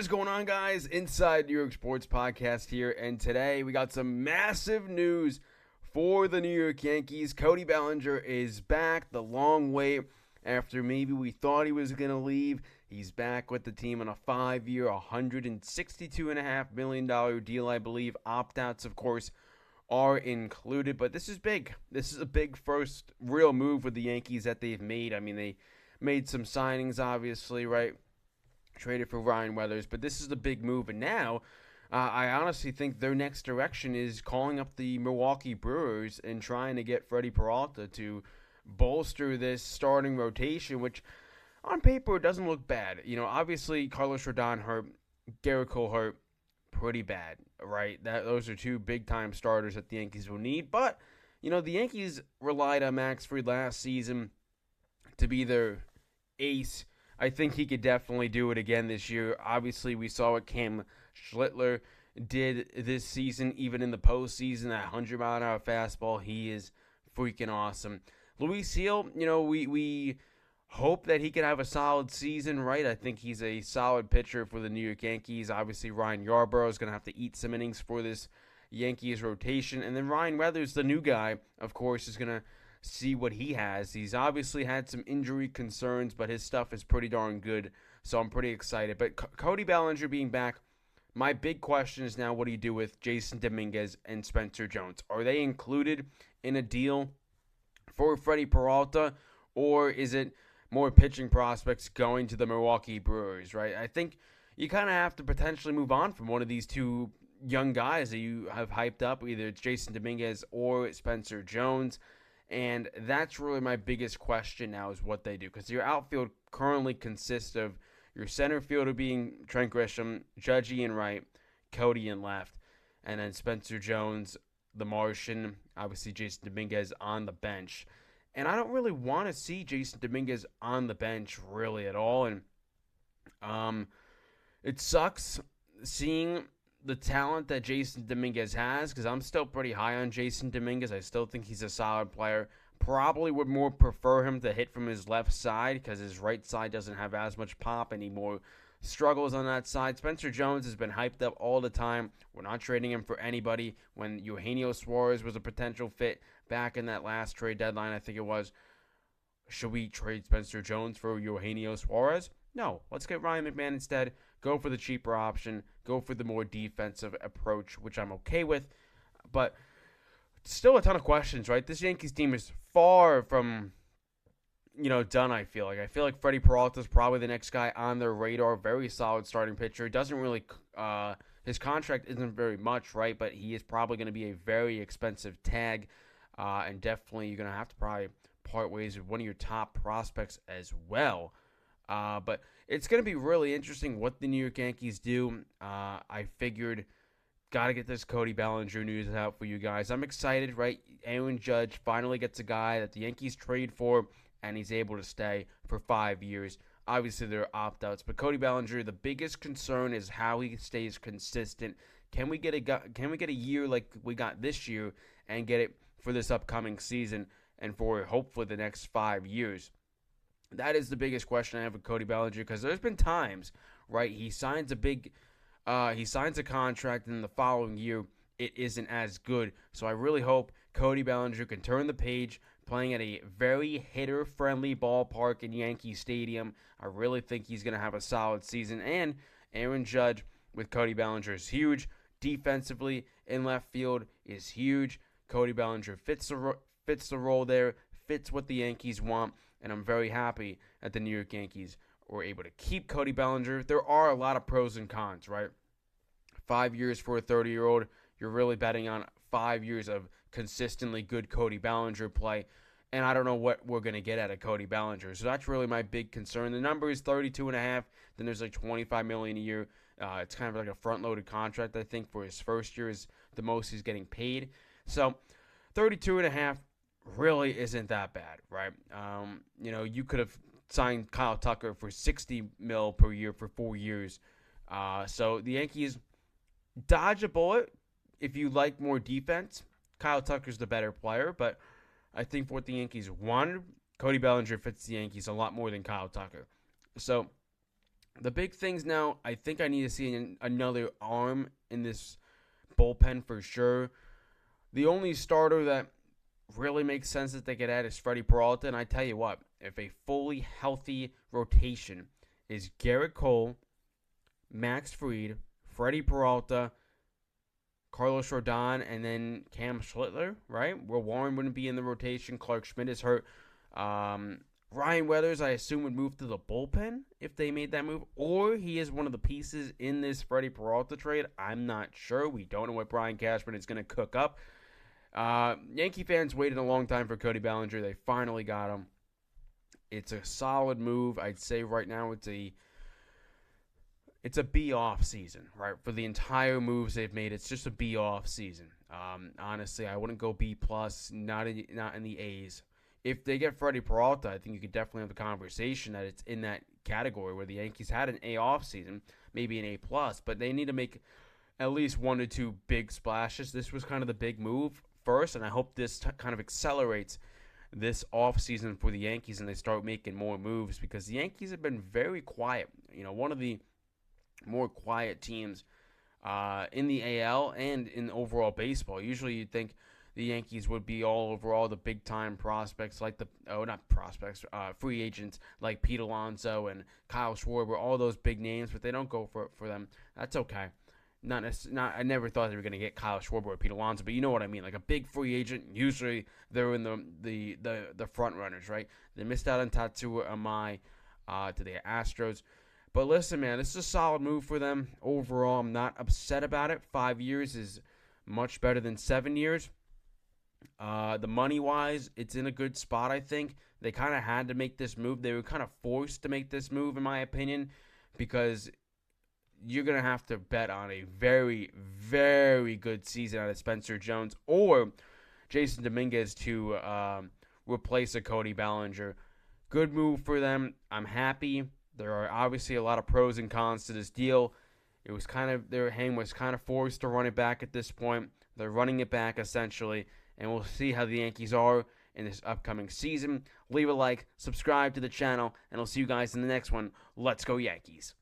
What is going on, guys? Inside New York Sports Podcast here, and today we got some massive news for the New York Yankees. Cody Bellinger is back the long way after maybe we thought he was going to leave. He's back with the team on a 5-year, $162.5 million deal, I believe. Opt-outs, of course, are included, but this is big. This is a big first real move with the Yankees that they've made. I mean, they made some signings, obviously, right? Traded for Ryan Weathers, but this is a big move. And now, I honestly think their next direction is calling up the Milwaukee Brewers and trying to get Freddie Peralta to bolster this starting rotation, which on paper doesn't look bad. You know, obviously Carlos Rodon hurt, Garrett Cole hurt, pretty bad, right? Those are two big-time starters that the Yankees will need. But, you know, the Yankees relied on Max Fried last season to be their ace. I think he could definitely do it again this year. Obviously, we saw what Cam Schlittler did this season, even in the postseason, that 100-mile-an-hour fastball. He is freaking awesome. Luis Seal, you know, we hope that he can have a solid season, right? I think he's a solid pitcher for the New York Yankees. Obviously, Ryan Yarbrough is going to have to eat some innings for this Yankees rotation. And then Ryan Weathers, the new guy, of course, is going to see what he has. He's obviously had some injury concerns, but his stuff is pretty darn good, so I'm pretty excited. But Cody Bellinger being back, my big question is now, what do you do with Jason Dominguez and Spencer Jones? Are they included in a deal for Freddie Peralta, or is it more pitching prospects going to the Milwaukee Brewers, right? I think you kind of have to potentially move on from one of these two young guys that you have hyped up. Either it's Jason Dominguez or Spencer Jones. And that's really my biggest question now, is what they do. Because your outfield currently consists of your center fielder being Trent Grisham, Judgy in right, Cody in left, and then Spencer Jones, the Martian, obviously Jason Dominguez on the bench. And I don't really want to see Jason Dominguez on the bench really at all. And it sucks seeing the talent that Jason Dominguez has, because I'm still pretty high on Jason Dominguez. I still think he's a solid player. Probably would more prefer him to hit from his left side, because his right side doesn't have as much pop anymore. Struggles on that side. Spencer Jones has been hyped up all the time. We're not trading him for anybody. When Eugenio Suarez was a potential fit back in that last trade deadline, I think it was, should we trade Spencer Jones for Eugenio Suarez? No, let's get Ryan McMahon instead. Go for the cheaper option. Go for the more defensive approach, which I'm okay with. But still a ton of questions, right? This Yankees team is far from, done, I feel like. I feel like Freddie Peralta is probably the next guy on their radar. Very solid starting pitcher. He doesn't really, his contract isn't very much, right? But he is probably going to be a very expensive tag. And definitely you're going to have to probably part ways with one of your top prospects as well. But it's going to be really interesting what the New York Yankees do. I figured, got to get this Cody Bellinger news out for you guys. I'm excited, right? Aaron Judge finally gets a guy that the Yankees trade for, and he's able to stay for 5 years. Obviously, there are opt-outs, but Cody Bellinger, the biggest concern is how he stays consistent. Can we get a year like we got this year and get it for this upcoming season and for hopefully the next 5 years? That is the biggest question I have with Cody Bellinger, because there's been times, right, he signs a contract, and the following year it isn't as good. So I really hope Cody Bellinger can turn the page, playing at a very hitter-friendly ballpark in Yankee Stadium. I really think he's going to have a solid season. And Aaron Judge with Cody Bellinger is huge. Defensively, in left field is huge. Cody Bellinger fits the role there, fits what the Yankees want. And I'm very happy that the New York Yankees were able to keep Cody Bellinger. There are a lot of pros and cons, right? 5 years for a 30-year-old. You're really betting on 5 years of consistently good Cody Bellinger play. And I don't know what we're going to get out of Cody Bellinger. So that's really my big concern. The number is 32.5. Then there's like $25 million a year. It's kind of like a front-loaded contract, I think, for his first year is the most he's getting paid. So 32.5. really isn't that bad, right? You could have signed Kyle Tucker for $60 million per year for 4 years. So the Yankees dodge a bullet if you like more defense. Kyle Tucker's the better player, but I think for what the Yankees wanted, Cody Bellinger fits the Yankees a lot more than Kyle Tucker. So The big things now, I think I need to see another arm in this bullpen for sure. The only starter that really makes sense that they could add is Freddie Peralta. And I tell you what, if a fully healthy rotation is Garrett Cole, Max Fried, Freddie Peralta, Carlos Rodon, and then Cam Schlittler, right? Where Warren wouldn't be in the rotation. Clark Schmidt is hurt. Ryan Weathers, I assume, would move to the bullpen if they made that move. Or he is one of the pieces in this Freddie Peralta trade. I'm not sure. We don't know what Brian Cashman is going to cook up. Yankee fans waited a long time for Cody Bellinger. They finally got him. It's a solid move. I'd say right now it's a B off season, right? For the entire moves they've made, it's just a B off season. Honestly, I wouldn't go B plus, not in the A's. If they get Freddie Peralta, I think you could definitely have a conversation that it's in that category where the Yankees had an A off season, maybe an A plus, but they need to make at least 1 to 2 big splashes. This was kind of the big move first, and I hope this kind of accelerates this offseason for the Yankees and they start making more moves because the Yankees have been very quiet. One of the more quiet teams in the AL and in overall baseball. Usually you'd think the Yankees would be all over all the big-time prospects like free agents like Pete Alonso and Kyle Schwarber, all those big names, but they don't go for them. That's okay. I never thought they were going to get Kyle Schwarber or Pete Alonso, but you know what I mean. Like a big free agent, usually they're in the front runners, right? They missed out on Tatsuya Amai to the Astros. But listen, man, this is a solid move for them. Overall, I'm not upset about it. 5 years is much better than 7 years. The money-wise, it's in a good spot, I think. They kind of had to make this move. They were kind of forced to make this move, in my opinion, because you're going to have to bet on a very, very good season out of Spencer Jones or Jason Dominguez to replace a Cody Bellinger. Good move for them. I'm happy. There are obviously a lot of pros and cons to this deal. Their hand was kind of forced to run it back at this point. They're running it back, essentially, and we'll see how the Yankees are in this upcoming season. Leave a like, subscribe to the channel, and I'll see you guys in the next one. Let's go Yankees.